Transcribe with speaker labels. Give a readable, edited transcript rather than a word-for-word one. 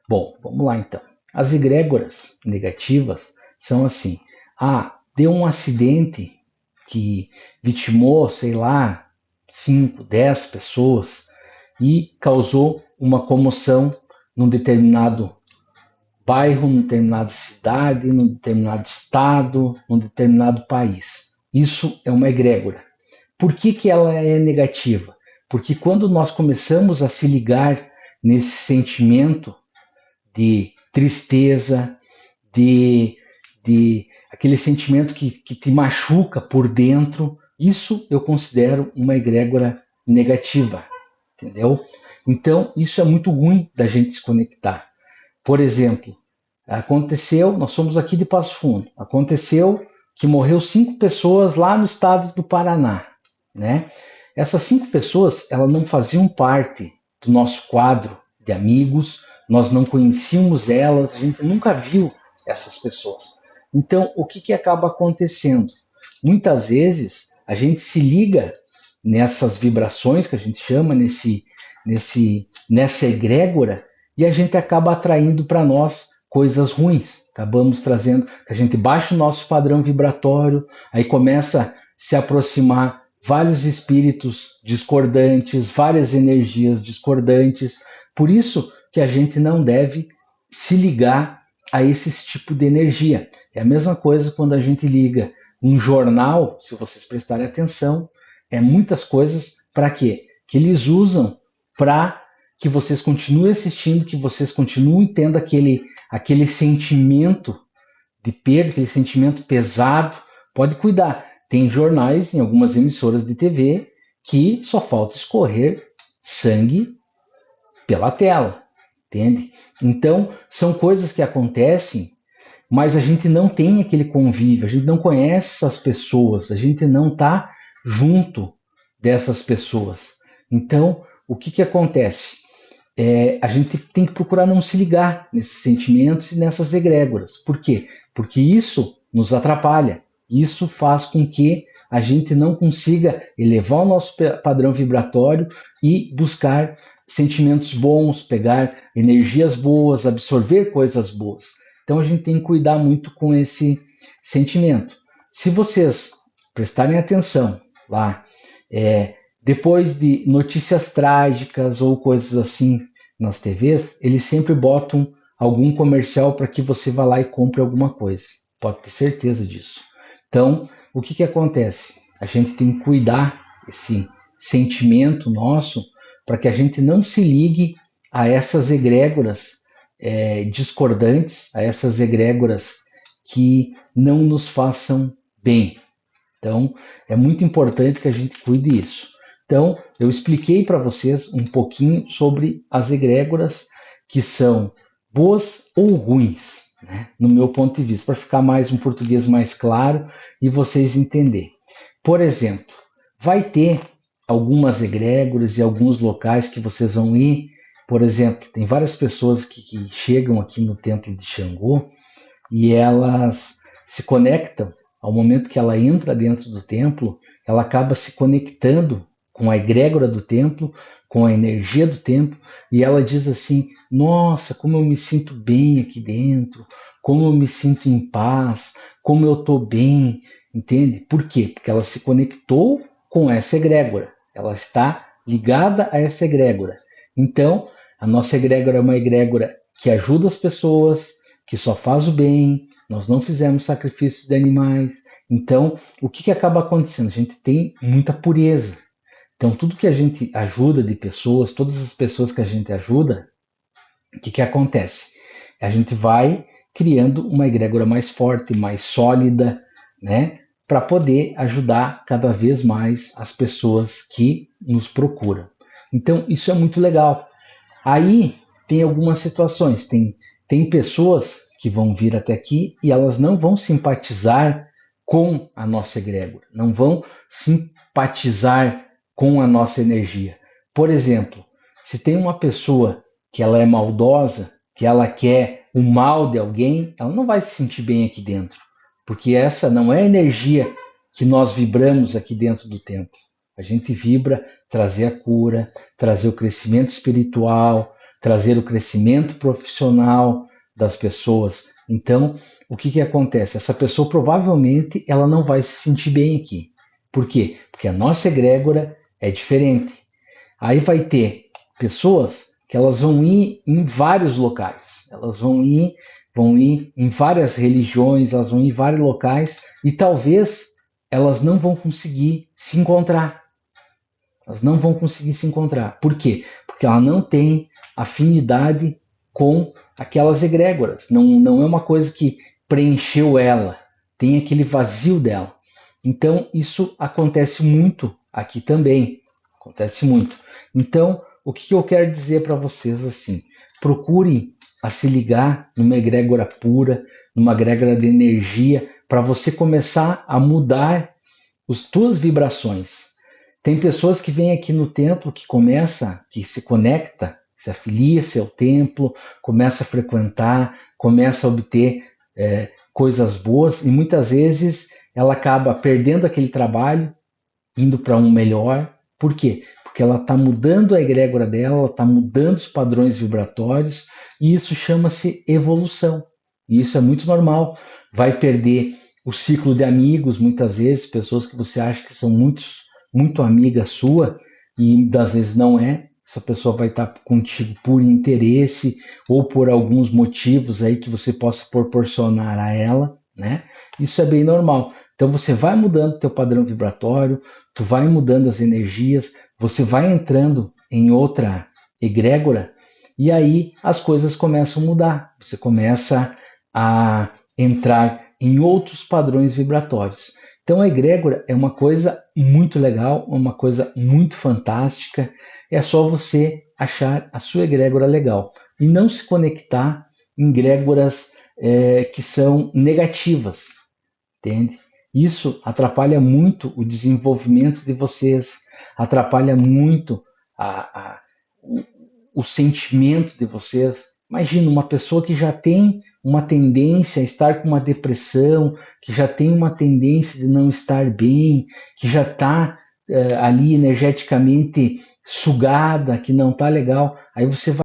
Speaker 1: Bom, vamos lá então. As egrégoras negativas são assim: deu um acidente que vitimou, sei lá, 5, 10 pessoas e causou uma comoção num determinado bairro, numa determinada cidade, num determinado estado, num determinado país. Isso é uma egrégora. Por que ela é negativa? Porque quando nós começamos a se ligar nesse sentimento de tristeza, de aquele sentimento que te machuca por dentro, isso eu considero uma egrégora negativa, entendeu? Então, isso é muito ruim da gente se conectar. Por exemplo, nós somos aqui de Passo Fundo, aconteceu que morreu 5 pessoas lá no estado do Paraná, né? Essas 5 pessoas, elas não faziam parte do nosso quadro de amigos, nós não conhecíamos elas, a gente nunca viu essas pessoas. Então, o que acaba acontecendo? Muitas vezes, a gente se liga nessas vibrações que a gente chama, nessa egrégora, e a gente acaba atraindo para nós coisas ruins. Acabamos trazendo, que a gente baixa o nosso padrão vibratório, aí começa a se aproximar vários espíritos discordantes, várias energias discordantes. Por isso que a gente não deve se ligar a esse tipo de energia. É a mesma coisa quando a gente liga um jornal, se vocês prestarem atenção, muitas coisas para quê? Que eles usam para que vocês continuem assistindo, que vocês continuem tendo aquele sentimento de perda, aquele sentimento pesado. Pode cuidar. Tem jornais em algumas emissoras de TV que só falta escorrer sangue pela tela, entende? Então, são coisas que acontecem, mas a gente não tem aquele convívio, a gente não conhece essas pessoas, a gente não está junto dessas pessoas. Então, o que acontece? A gente tem que procurar não se ligar nesses sentimentos e nessas egrégoras. Por quê? Porque isso nos atrapalha. Isso faz com que a gente não consiga elevar o nosso padrão vibratório e buscar sentimentos bons, pegar energias boas, absorver coisas boas. Então a gente tem que cuidar muito com esse sentimento. Se vocês prestarem atenção lá, depois de notícias trágicas ou coisas assim nas TVs, eles sempre botam algum comercial para que você vá lá e compre alguma coisa. Pode ter certeza disso. Então, o que acontece? A gente tem que cuidar esse sentimento nosso para que a gente não se ligue a essas egrégoras discordantes, a essas egrégoras que não nos façam bem. Então, é muito importante que a gente cuide disso. Então, eu expliquei para vocês um pouquinho sobre as egrégoras que são boas ou ruins, né, no meu ponto de vista, para ficar um português mais claro e vocês entenderem. Por exemplo, vai ter algumas egrégoras e alguns locais que vocês vão ir. Por exemplo, tem várias pessoas que chegam aqui no templo de Xangô e elas se conectam. Ao momento que ela entra dentro do templo, ela acaba se conectando com a egrégora do templo, com a energia do templo, e ela diz assim: nossa, como eu me sinto bem aqui dentro, como eu me sinto em paz, como eu estou bem, entende? Por quê? Porque ela se conectou com essa egrégora, ela está ligada a essa egrégora. Então, a nossa egrégora é uma egrégora que ajuda as pessoas, que só faz o bem. Nós não fizemos sacrifícios de animais. Então, o que acaba acontecendo? A gente tem muita pureza. Então, tudo que a gente ajuda de pessoas, todas as pessoas que a gente ajuda, o que acontece? A gente vai criando uma egrégora mais forte, mais sólida, né? Para poder ajudar cada vez mais as pessoas que nos procuram. Então, isso é muito legal. Aí, tem algumas situações. Tem pessoas que vão vir até aqui e elas não vão simpatizar com a nossa egrégora, não vão simpatizar com a nossa energia. Por exemplo, se tem uma pessoa que ela é maldosa, que ela quer o mal de alguém, ela não vai se sentir bem aqui dentro, porque essa não é a energia que nós vibramos aqui dentro do templo. A gente vibra trazer a cura, trazer o crescimento espiritual, trazer o crescimento profissional das pessoas. Então, o que acontece? Essa pessoa provavelmente ela não vai se sentir bem aqui. Por quê? Porque a nossa egrégora é diferente. Aí vai ter pessoas que elas vão ir em vários locais. Elas vão ir em várias religiões, elas vão ir em vários locais e talvez elas não vão conseguir se encontrar. Elas não vão conseguir se encontrar. Por quê? Porque ela não tem afinidade com aquelas egrégoras. Não é uma coisa que preencheu ela. Tem aquele vazio dela. Então, isso acontece muito aqui também. Acontece muito. Então, o que eu quero dizer para vocês assim? Procurem a se ligar numa egrégora pura, numa egrégora de energia, para você começar a mudar as tuas vibrações. Tem pessoas que vêm aqui no templo, que se conecta, se afilia-se ao templo, começa a frequentar, começa a obter coisas boas, e muitas vezes ela acaba perdendo aquele trabalho, indo para um melhor. Por quê? Porque ela está mudando a egrégora dela, ela está mudando os padrões vibratórios, e isso chama-se evolução. E isso é muito normal. Vai perder o ciclo de amigos, muitas vezes, pessoas que você acha que são muito amiga sua, e às vezes não é. Essa pessoa vai estar contigo por interesse ou por alguns motivos aí que você possa proporcionar a ela, né? Isso é bem normal. Então você vai mudando teu padrão vibratório, tu vai mudando as energias, você vai entrando em outra egrégora e aí as coisas começam a mudar. Você começa a entrar em outros padrões vibratórios. Então a egrégora é uma coisa muito legal, uma coisa muito fantástica. É só você achar a sua egrégora legal e não se conectar em egrégoras que são negativas, entende? Isso atrapalha muito o desenvolvimento de vocês, atrapalha muito o sentimento de vocês. Imagina uma pessoa que já tem uma tendência a estar com uma depressão, que já tem uma tendência de não estar bem, que já está ali energeticamente sugada, que não está legal. Aí você vai